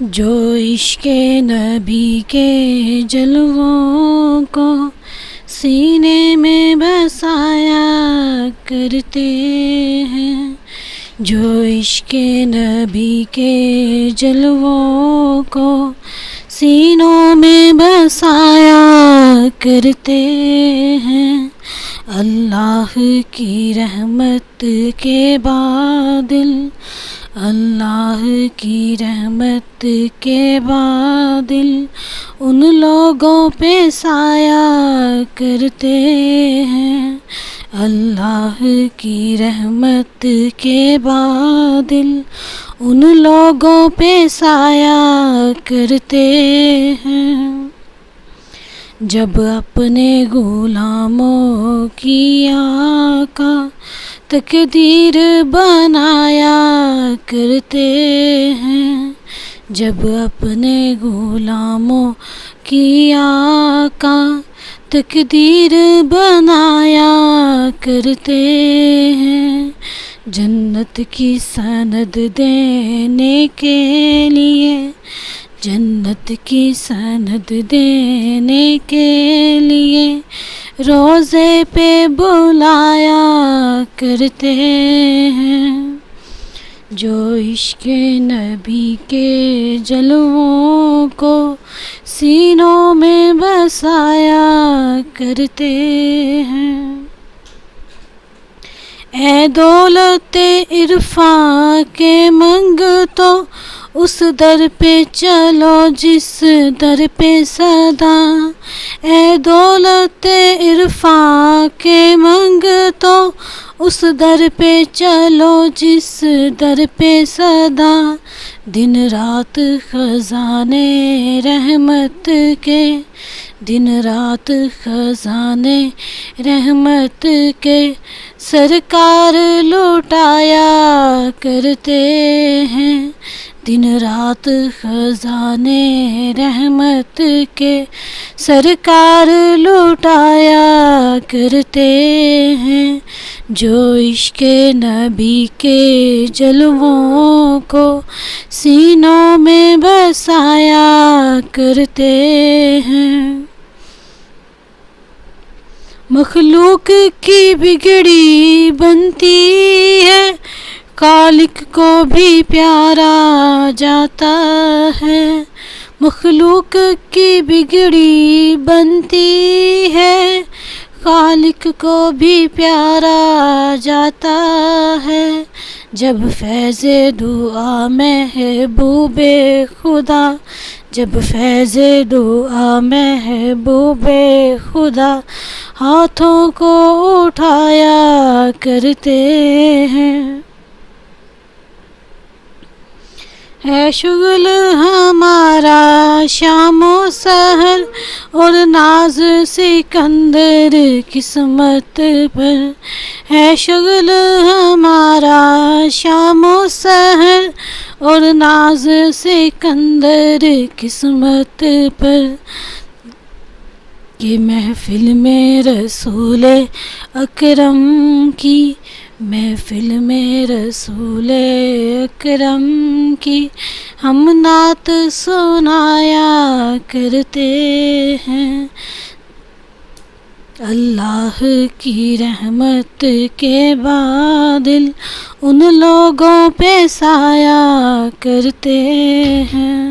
جو عشق نبی کے جلووں کو سینے میں بسایا کرتے ہیں، جو عشق نبی کے جلووں کو سینوں میں بسایا کرتے ہیں، اللہ کی رحمت کے بادل، اللہ کی رحمت کے بادل ان لوگوں پہ سایہ کرتے ہیں، اللہ کی رحمت کے بادل ان لوگوں پہ سایہ کرتے ہیں، جب اپنے غلاموں کی آقا تقدیر بنایا کرتے ہیں، جب اپنے غلاموں کی آقا تقدیر بنایا کرتے ہیں، جنت کی سند دینے کے لیے، جنت کی سند دینے کے لیے روضے پہ بلایا کرتے ہیں، جو عشق نبی کے جلووں کو سینوں میں بسایا کرتے ہیں، اے دولت عرفاں کے منگتو اس در پہ چلو جس در پہ صدا، اے دولت عرفاں کے منگتو اس در پہ چلو جس در پہ صدا، دن رات خزانے رحمت کے، دن رات خزانے رحمت کے سرکار لوٹایا کرتے ہیں، دن رات خزانے رحمت کے سرکار لوٹایا کرتے ہیں، جو عشق نبی کے جلووں کو سینوں میں بسایا کرتے ہیں، مخلوق کی بگڑی بنتی ہے، خالق کو بھی پیارا جاتا ہے، مخلوق کی بگڑی بنتی ہے، خالق کو بھی پیارا جاتا ہے، جب فیض دعا محبوب خدا، جب فیض دعا محبوب خدا ہاتھوں کو اٹھایا کرتے ہیں، ہے شغل ہمارا شام و سحر اور ناز سکندر قسمت پر، ہے شغل ہمارا شام و سحر اور ناز سکندر قسمت پر، کہ محفل میں رسول اکرم کی، محفل میں رسول اکرم کی ہم نعت سنایا کرتے ہیں، اللہ کی رحمت کے بادل ان لوگوں پہ سایہ کرتے ہیں۔